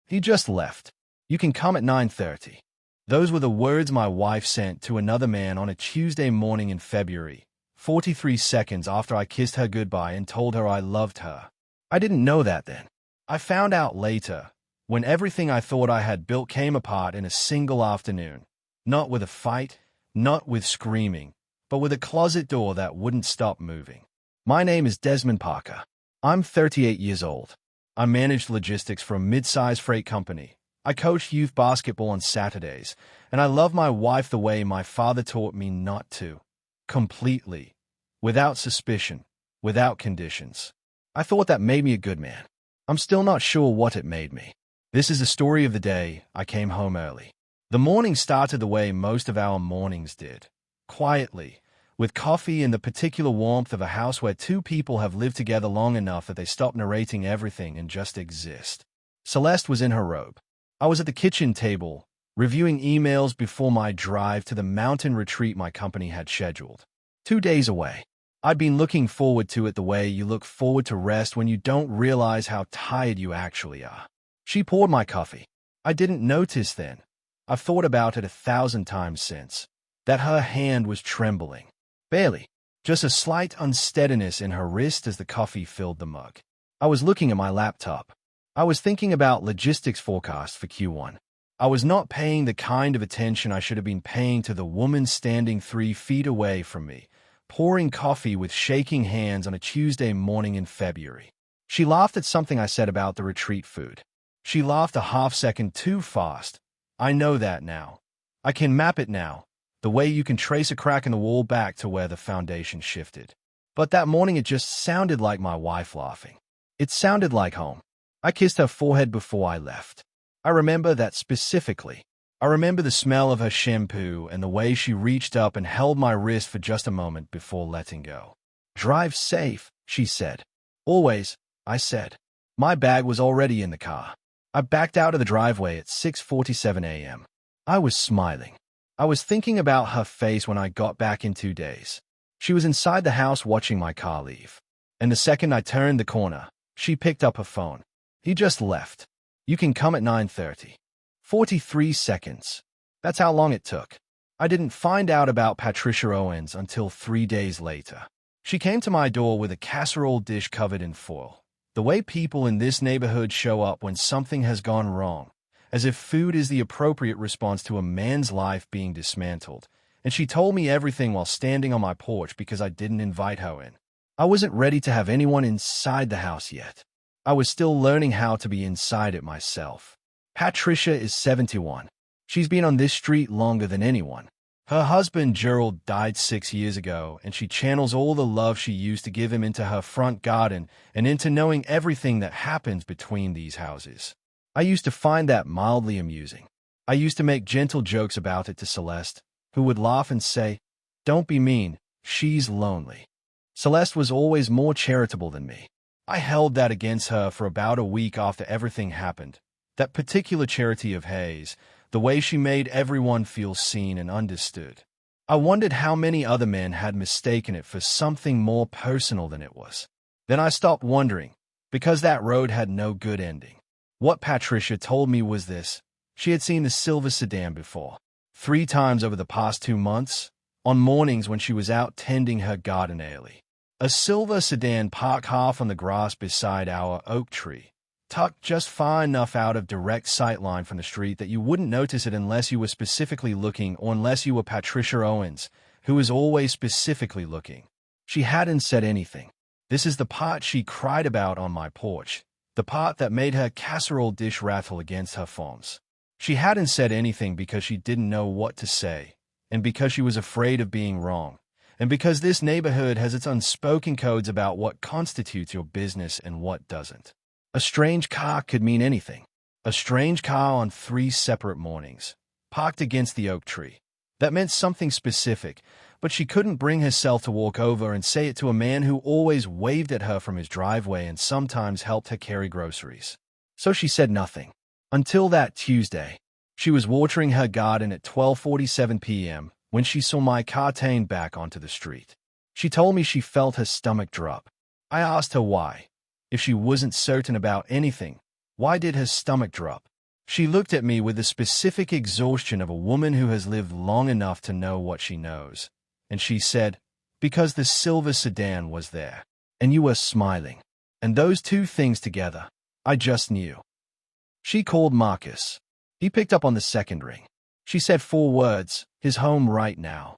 He just left. You can come at 9:30. Those were the words my wife sent to another man on a Tuesday morning in February, 43 seconds after I kissed her goodbye and told her I loved her. I didn't know that then. I found out later, when everything I thought I had built came apart in a single afternoon. Not with a fight, not with screaming, but with a closet door that wouldn't stop moving. My name is Desmond Parker. I'm 38 years old. I managed logistics for a mid-sized freight company. I coached youth basketball on Saturdays, and I love my wife the way my father taught me not to. Completely. Without suspicion. Without conditions. I thought that made me a good man. I'm still not sure what it made me. This is the story of the day I came home early. The morning started the way most of our mornings did. Quietly, with coffee and the particular warmth of a house where two people have lived together long enough that they stop narrating everything and just exist. Celeste was in her robe. I was at the kitchen table, reviewing emails before my drive to the mountain retreat my company had scheduled. 2 days away. I'd been looking forward to it the way you look forward to rest when you don't realize how tired you actually are. She poured my coffee. I didn't notice then. I've thought about it 1,000 times since. That her hand was trembling. Barely. Just a slight unsteadiness in her wrist as the coffee filled the mug. I was looking at my laptop. I was thinking about logistics forecasts for Q1. I was not paying the kind of attention I should have been paying to the woman standing 3 feet away from me, pouring coffee with shaking hands on a Tuesday morning in February. She laughed at something I said about the retreat food. She laughed a half-second too fast. I know that now. I can map it now, the way you can trace a crack in the wall back to where the foundation shifted. But that morning it just sounded like my wife laughing. It sounded like home. I kissed her forehead before I left. I remember that specifically. I remember the smell of her shampoo and the way she reached up and held my wrist for just a moment before letting go. "Drive safe," she said. "Always," I said. My bag was already in the car. I backed out of the driveway at 6:47 a.m. I was smiling. I was thinking about her face when I got back in 2 days. She was inside the house watching my car leave. And the second I turned the corner, she picked up her phone. "He just left. You can come at 9:30. 43 seconds. That's how long it took. I didn't find out about Patricia Owens until 3 days later. She came to my door with a casserole dish covered in foil. The way people in this neighborhood show up when something has gone wrong, as if food is the appropriate response to a man's life being dismantled. And she told me everything while standing on my porch because I didn't invite her in. I wasn't ready to have anyone inside the house yet. I was still learning how to be inside it myself. Patricia is 71. She's been on this street longer than anyone. Her husband, Gerald, died 6 years ago, and she channels all the love she used to give him into her front garden and into knowing everything that happens between these houses. I used to find that mildly amusing. I used to make gentle jokes about it to Celeste, who would laugh and say, "Don't be mean, she's lonely." Celeste was always more charitable than me. I held that against her for about a week after everything happened. That particular charity of Hayes, the way she made everyone feel seen and understood. I wondered how many other men had mistaken it for something more personal than it was. Then I stopped wondering, because that road had no good ending. What Patricia told me was this: she had seen the silver sedan before, 3 times over the past 2 months, on mornings when she was out tending her garden early. A silver sedan parked half on the grass beside our oak tree, tucked just far enough out of direct sightline from the street that you wouldn't notice it unless you were specifically looking or unless you were Patricia Owens, who was always specifically looking. She hadn't said anything. This is the part she cried about on my porch, the part that made her casserole dish rattle against her foams. She hadn't said anything because she didn't know what to say, and because she was afraid of being wrong. And because this neighborhood has its unspoken codes about what constitutes your business and what doesn't. A strange car could mean anything. A strange car on 3 separate mornings, parked against the oak tree. That meant something specific, but she couldn't bring herself to walk over and say it to a man who always waved at her from his driveway and sometimes helped her carry groceries. So she said nothing. Until that Tuesday. She was watering her garden at 12:47 p.m. when she saw my car turn back onto the street. She told me she felt her stomach drop. I asked her why. If she wasn't certain about anything, why did her stomach drop? She looked at me with the specific exhaustion of a woman who has lived long enough to know what she knows. And she said, "Because the silver sedan was there, and you were smiling. And those two things together, I just knew." She called Marcus. He picked up on the second ring. She said 4 words, "His home right now."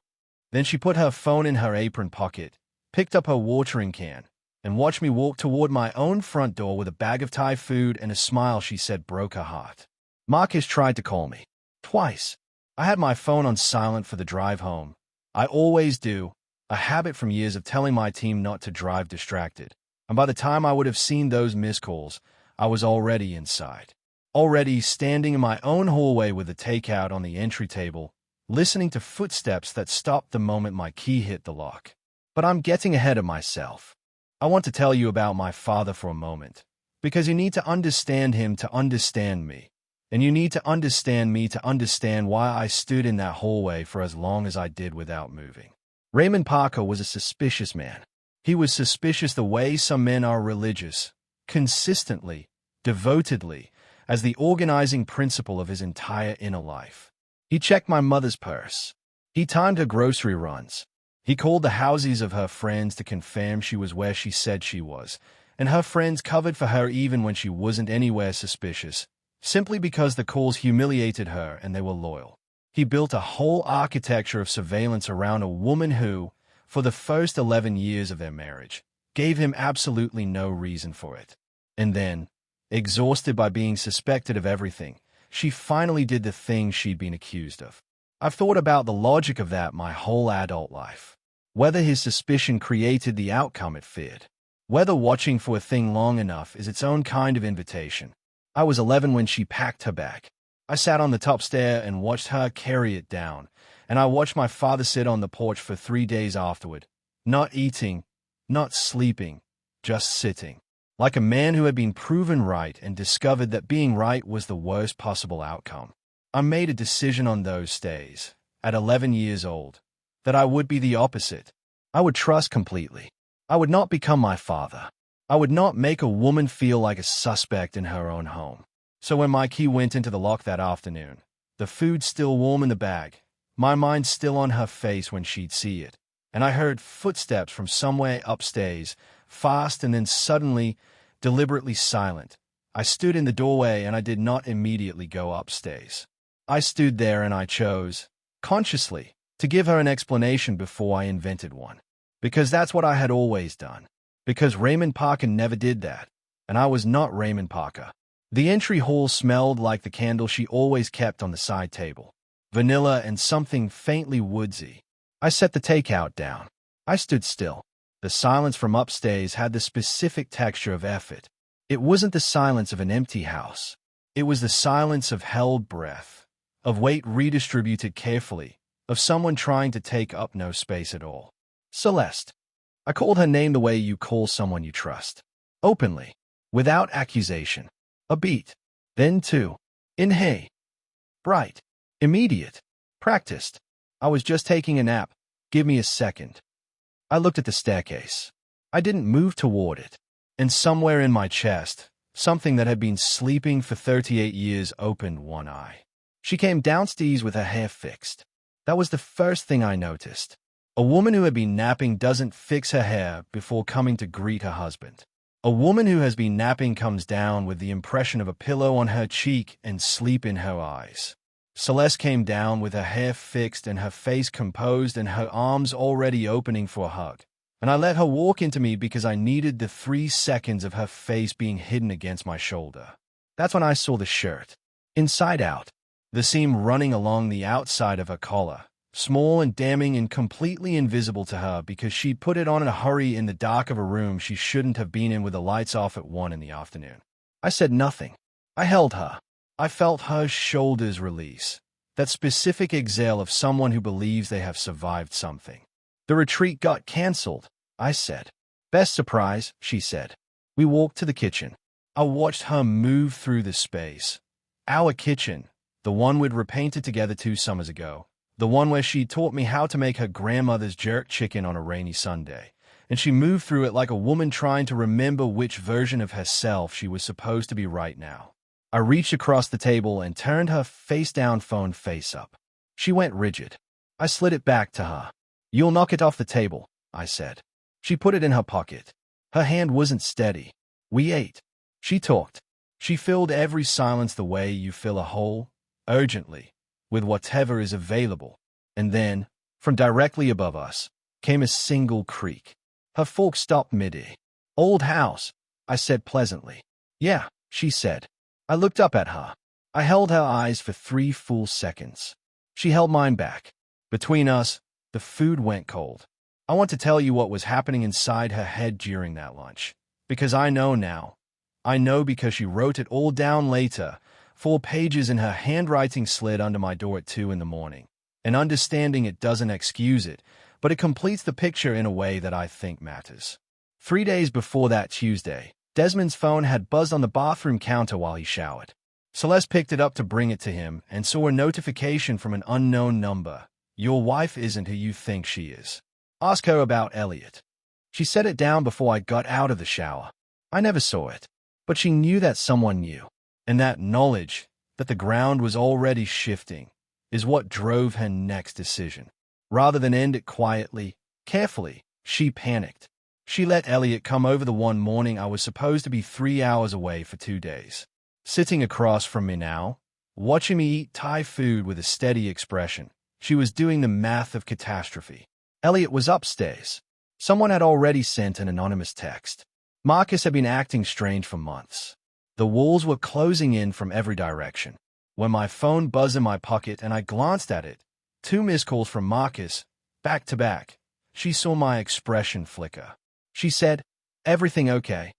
Then she put her phone in her apron pocket, picked up her watering can, and watched me walk toward my own front door with a bag of Thai food and a smile she said broke her heart. Marcus tried to call me. Twice. I had my phone on silent for the drive home. I always do, a habit from years of telling my team not to drive distracted. And by the time I would have seen those missed calls, I was already inside. Already standing in my own hallway with the takeout on the entry table, listening to footsteps that stopped the moment my key hit the lock. But I'm getting ahead of myself. I want to tell you about my father for a moment, because you need to understand him to understand me. And you need to understand me to understand why I stood in that hallway for as long as I did without moving. Raymond Parker was a suspicious man. He was suspicious the way some men are religious, consistently, devotedly, as the organizing principle of his entire inner life. He checked my mother's purse. He timed her grocery runs. He called the houses of her friends to confirm she was where she said she was, and her friends covered for her even when she wasn't anywhere suspicious, simply because the calls humiliated her and they were loyal. He built a whole architecture of surveillance around a woman who, for the first 11 years of their marriage, gave him absolutely no reason for it. And then, exhausted by being suspected of everything, she finally did the thing she'd been accused of. I've thought about the logic of that my whole adult life. Whether his suspicion created the outcome it feared. Whether watching for a thing long enough is its own kind of invitation. I was 11 when she packed her bag. I sat on the top stair and watched her carry it down, and I watched my father sit on the porch for 3 days afterward, not eating, not sleeping, just sitting, like a man who had been proven right and discovered that being right was the worst possible outcome. I made a decision on those days, at 11 years old, that I would be the opposite. I would trust completely. I would not become my father. I would not make a woman feel like a suspect in her own home. So when my key went into the lock that afternoon, the food still warm in the bag, my mind still on her face when she'd see it, and I heard footsteps from somewhere upstairs, fast and then suddenly, deliberately silent. I stood in the doorway and I did not immediately go upstairs. I stood there and I chose, consciously, to give her an explanation before I invented one. Because that's what I had always done. Because Raymond Parker never did that, and I was not Raymond Parker. The entry hall smelled like the candle she always kept on the side table. Vanilla and something faintly woodsy. I set the takeout down. I stood still. The silence from upstairs had the specific texture of effort. It wasn't the silence of an empty house. It was the silence of held breath, of weight redistributed carefully, of someone trying to take up no space at all. Celeste. I called her name the way you call someone you trust. Openly. Without accusation. A beat. Then 2. In hey. Bright. Immediate. Practiced. I was just taking a nap. Give me a second. I looked at the staircase. I didn't move toward it. And somewhere in my chest, something that had been sleeping for 38 years opened one eye. She came downstairs with her hair fixed. That was the first thing I noticed. A woman who had been napping doesn't fix her hair before coming to greet her husband. A woman who has been napping comes down with the impression of a pillow on her cheek and sleep in her eyes. Celeste came down with her hair fixed and her face composed and her arms already opening for a hug. And I let her walk into me because I needed the 3 seconds of her face being hidden against my shoulder. That's when I saw the shirt. Inside out. The seam running along the outside of her collar. Small and damning and completely invisible to her because she'd put it on in a hurry in the dark of a room she shouldn't have been in with the lights off at 1 in the afternoon. I said nothing. I held her. I felt her shoulders release. That specific exhale of someone who believes they have survived something. The retreat got cancelled, I said. Best surprise, she said. We walked to the kitchen. I watched her move through the space. Our kitchen, the one we'd repainted together 2 summers ago. The one where she taught me how to make her grandmother's jerk chicken on a rainy Sunday, and she moved through it like a woman trying to remember which version of herself she was supposed to be right now. I reached across the table and turned her face-down phone face up. She went rigid. I slid it back to her. "You'll knock it off the table," I said. She put it in her pocket. Her hand wasn't steady. We ate. She talked. She filled every silence the way you fill a hole, urgently, with whatever is available. And then, from directly above us, came a single creak. Her fork stopped mid-air. "Old house," I said pleasantly. "Yeah," she said. I looked up at her. I held her eyes for 3 full seconds. She held mine back. Between us, the food went cold. I want to tell you what was happening inside her head during that lunch. Because I know now. I know because she wrote it all down later. 4 pages in her handwriting slid under my door at 2 in the morning. And understanding it doesn't excuse it, but it completes the picture in a way that I think matters. 3 days before that Tuesday, Desmond's phone had buzzed on the bathroom counter while he showered. Celeste picked it up to bring it to him and saw a notification from an unknown number. "Your wife isn't who you think she is. Ask her about Elliot." She set it down before I got out of the shower. I never saw it, but she knew that someone knew. And that knowledge, that the ground was already shifting, is what drove her next decision. Rather than end it quietly, carefully, she panicked. She let Elliot come over the one morning I was supposed to be 3 hours away for 2 days. Sitting across from me now, watching me eat Thai food with a steady expression, she was doing the math of catastrophe. Elliot was upstairs. Someone had already sent an anonymous text. Marcus had been acting strange for months. The walls were closing in from every direction. When my phone buzzed in my pocket and I glanced at it, 2 missed calls from Marcus, back to back, she saw my expression flicker. She said, "Everything okay?"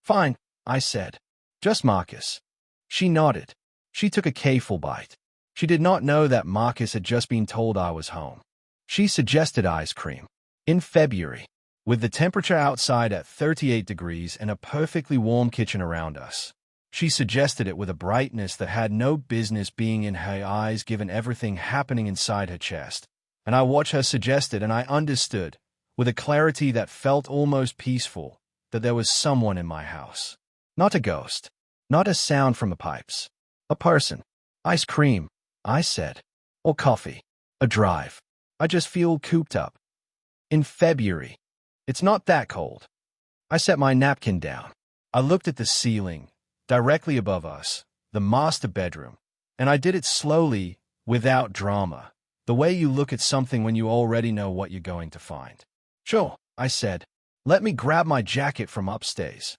"Fine," I said. "Just Marcus." She nodded. She took a careful bite. She did not know that Marcus had just been told I was home. She suggested ice cream. In February, with the temperature outside at 38 degrees and a perfectly warm kitchen around us. She suggested it with a brightness that had no business being in her eyes given everything happening inside her chest. And I watched her suggest it and I understood, with a clarity that felt almost peaceful, that there was someone in my house. Not a ghost. Not a sound from the pipes. A person. "Ice cream," I said. "Or coffee. A drive. I just feel cooped up." In February. It's not that cold. I set my napkin down. I looked at the ceiling, directly above us, the master bedroom, and I did it slowly, without drama, the way you look at something when you already know what you're going to find. "Sure," I said. "Let me grab my jacket from upstairs."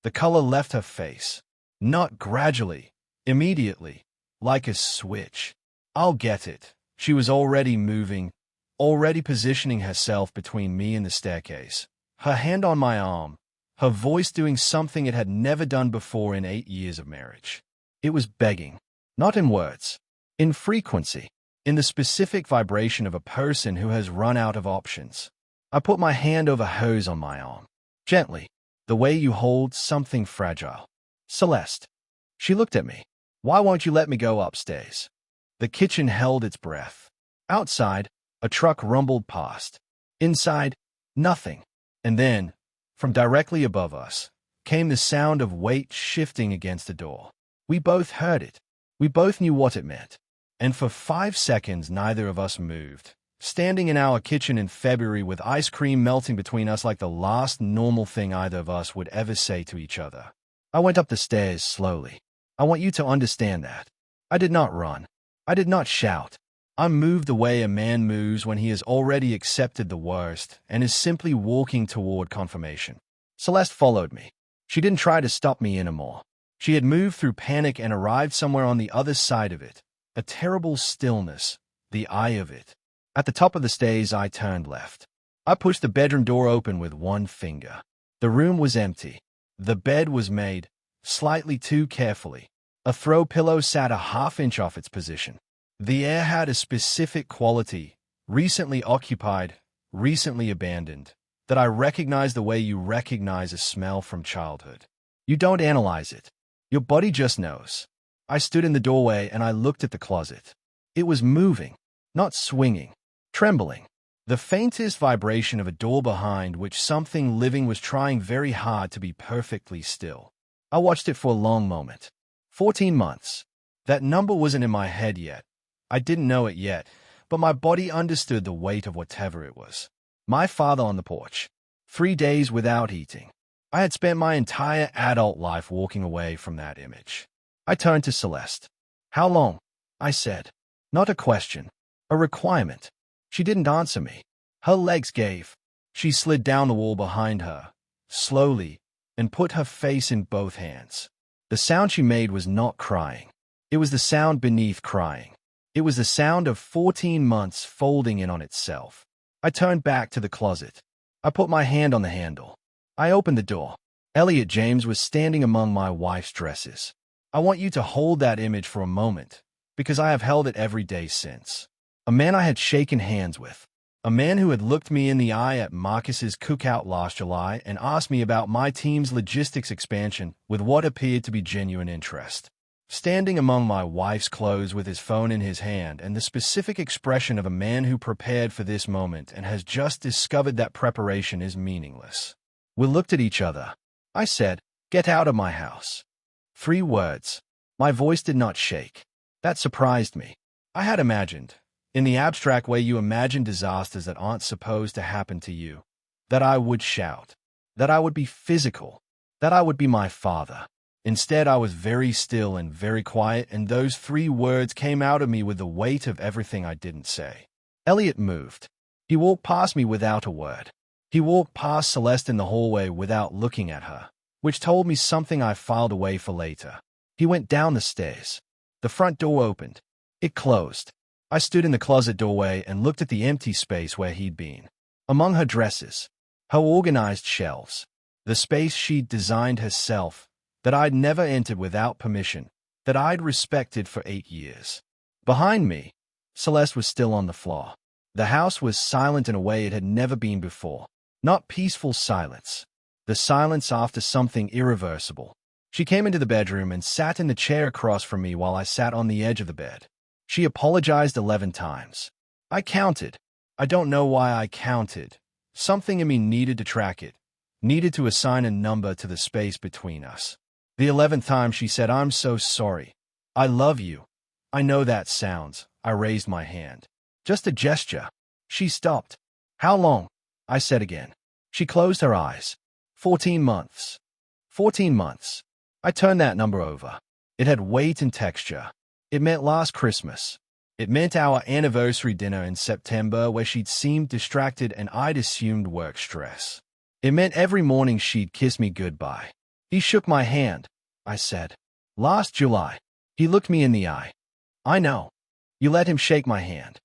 The color left her face. Not gradually, immediately, like a switch. "I'll get it." She was already moving, already positioning herself between me and the staircase. Her hand on my arm, her voice doing something it had never done before in 8 years of marriage. It was begging, not in words, in frequency, in the specific vibration of a person who has run out of options. I put my hand over hers on my arm, gently, the way you hold something fragile. "Celeste." She looked at me. "Why won't you let me go upstairs?" The kitchen held its breath. Outside, a truck rumbled past. Inside, nothing. And then, from directly above us, came the sound of weight shifting against the door. We both heard it. We both knew what it meant. And for 5 seconds, neither of us moved, standing in our kitchen in February with ice cream melting between us like the last normal thing either of us would ever say to each other. I went up the stairs slowly. I want you to understand that. I did not run. I did not shout. I moved the way a man moves when he has already accepted the worst and is simply walking toward confirmation. Celeste followed me. She didn't try to stop me anymore. She had moved through panic and arrived somewhere on the other side of it. A terrible stillness, the eye of it. At the top of the stairs, I turned left. I pushed the bedroom door open with one finger. The room was empty. The bed was made, slightly too carefully. A throw pillow sat a half-inch off its position. The air had a specific quality, recently occupied, recently abandoned, that I recognized the way you recognize a smell from childhood. You don't analyze it. Your body just knows. I stood in the doorway and I looked at the closet. It was moving, not swinging, trembling. The faintest vibration of a door behind which something living was trying very hard to be perfectly still. I watched it for a long moment. 14 months. That number wasn't in my head yet. I didn't know it yet, but my body understood the weight of whatever it was. My father on the porch. 3 days without eating. I had spent my entire adult life walking away from that image. I turned to Celeste. How long? I said. Not a question. A requirement. She didn't answer me. Her legs gave. She slid down the wall behind her, slowly, and put her face in both hands. The sound she made was not crying. It was the sound beneath crying. It was the sound of 14 months folding in on itself. I turned back to the closet. I put my hand on the handle. I opened the door. Elliot James was standing among my wife's dresses. I want you to hold that image for a moment, because I have held it every day since. A man I had shaken hands with. A man who had looked me in the eye at Marcus's cookout last July and asked me about my team's logistics expansion with what appeared to be genuine interest. Standing among my wife's clothes with his phone in his hand and the specific expression of a man who prepared for this moment and has just discovered that preparation is meaningless. We looked at each other. I said, "Get out of my house." 3 words. My voice did not shake. That surprised me. I had imagined, in the abstract way you imagine disasters that aren't supposed to happen to you, that I would shout, that I would be physical, that I would be my father. Instead, I was very still and very quiet, and those 3 words came out of me with the weight of everything I didn't say. Elliot moved. He walked past me without a word. He walked past Celeste in the hallway without looking at her, which told me something I filed away for later. He went down the stairs. The front door opened. It closed. I stood in the closet doorway and looked at the empty space where he'd been. Among her dresses, her organized shelves, the space she'd designed herself, that I'd never entered without permission, that I'd respected for 8 years. Behind me, Celeste was still on the floor. The house was silent in a way it had never been before. Not peaceful silence. The silence after something irreversible. She came into the bedroom and sat in the chair across from me while I sat on the edge of the bed. She apologized 11 times. I counted. I don't know why I counted. Something in me needed to track it, needed to assign a number to the space between us. The 11th time she said, "I'm so sorry. I love you." I know that sounds. I raised my hand. Just a gesture. She stopped. "How long?" I said again. She closed her eyes. 14 months. 14 months. I turned that number over. It had weight and texture. It meant last Christmas. It meant our anniversary dinner in September where she'd seemed distracted and I'd assumed work stress. It meant every morning she'd kiss me goodbye. He shook my hand. I said, "Last July." He looked me in the eye. "I know. You let him shake my hand."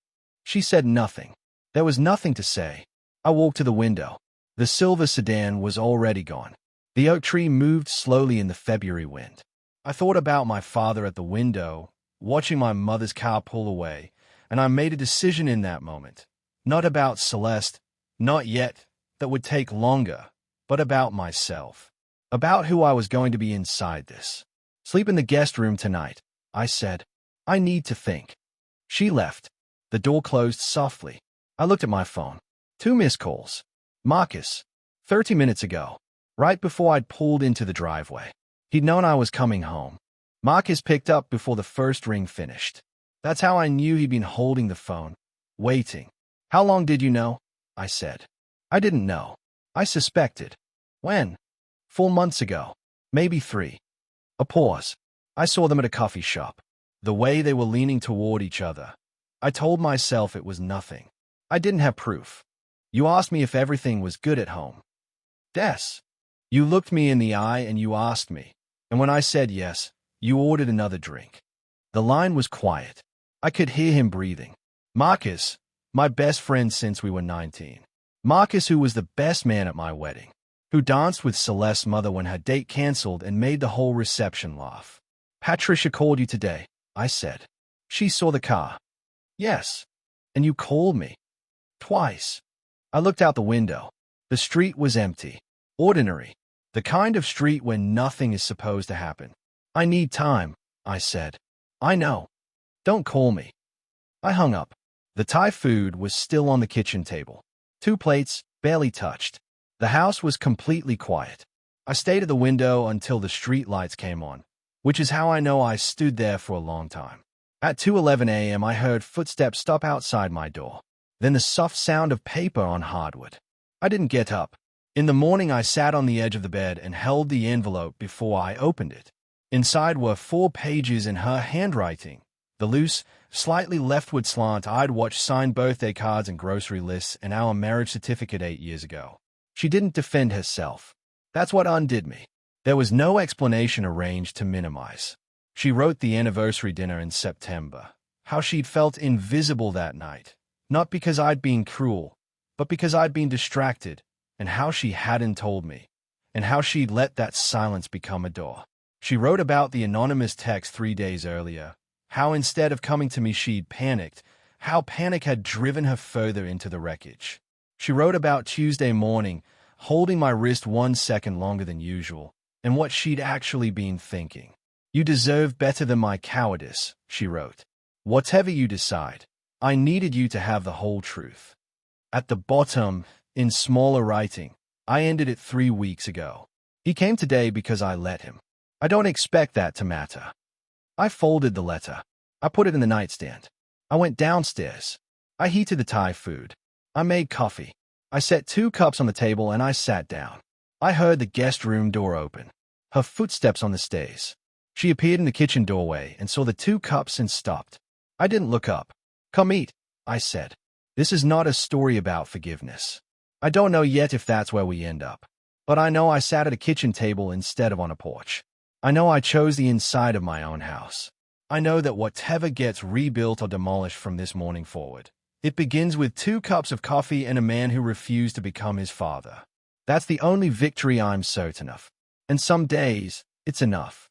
She said nothing. There was nothing to say. I walked to the window. The silver sedan was already gone. The oak tree moved slowly in the February wind. I thought about my father at the window, watching my mother's car pull away, and I made a decision in that moment. Not about Celeste, not yet, that would take longer, but about myself. About who I was going to be inside this. "Sleep in the guest room tonight," I said. "I need to think." She left. The door closed softly. I looked at my phone. 2 missed calls. Marcus. 30 minutes ago. Right before I'd pulled into the driveway. He'd known I was coming home. Marcus picked up before the first ring finished. That's how I knew he'd been holding the phone, waiting. "How long did you know?" I said. I didn't know. I suspected. "When?" 4 months ago. Maybe 3. A pause. I saw them at a coffee shop. The way they were leaning toward each other. I told myself it was nothing. I didn't have proof. "You asked me if everything was good at home." "Des." "You looked me in the eye and you asked me. And when I said yes, you ordered another drink." The line was quiet. I could hear him breathing. Marcus, my best friend since we were 19. Marcus, who was the best man at my wedding. Who danced with Celeste's mother when her date canceled and made the whole reception laugh. "Patricia called you today," I said. "She saw the car." "Yes. And you called me." "Twice." I looked out the window. The street was empty. Ordinary. The kind of street where nothing is supposed to happen. "I need time," I said. "I know. Don't call me." I hung up. The Thai food was still on the kitchen table. 2 plates, barely touched. The house was completely quiet. I stayed at the window until the street lights came on. which is how I know I stood there for a long time. At 2:11 a.m., I heard footsteps stop outside my door, then the soft sound of paper on hardwood. I didn't get up. In the morning, I sat on the edge of the bed and held the envelope before I opened it. Inside were 4 pages in her handwriting. The loose, slightly leftward slant I'd watched sign birthday cards and grocery lists and our marriage certificate 8 years ago. She didn't defend herself. That's what undid me. There was no explanation arranged to minimize. She wrote the anniversary dinner in September, how she'd felt invisible that night, not because I'd been cruel, but because I'd been distracted, and how she hadn't told me, and how she'd let that silence become a door. She wrote about the anonymous text 3 days earlier, how instead of coming to me she'd panicked, how panic had driven her further into the wreckage. She wrote about Tuesday morning, holding my wrist 1 second longer than usual, and what she'd actually been thinking. You deserve better than my cowardice, she wrote. Whatever you decide, I needed you to have the whole truth. At the bottom, in smaller writing, I ended it 3 weeks ago. He came today because I let him. I don't expect that to matter. I folded the letter. I put it in the nightstand. I went downstairs. I heated the Thai food. I made coffee. I set 2 cups on the table and I sat down. I heard the guest room door open. Her footsteps on the stairs. She appeared in the kitchen doorway and saw the 2 cups and stopped. I didn't look up. Come eat, I said. This is not a story about forgiveness. I don't know yet if that's where we end up. But I know I sat at a kitchen table instead of on a porch. I know I chose the inside of my own house. I know that whatever gets rebuilt or demolished from this morning forward, it begins with 2 cups of coffee and a man who refused to become his father. That's the only victory I'm certain of. And some days, it's enough.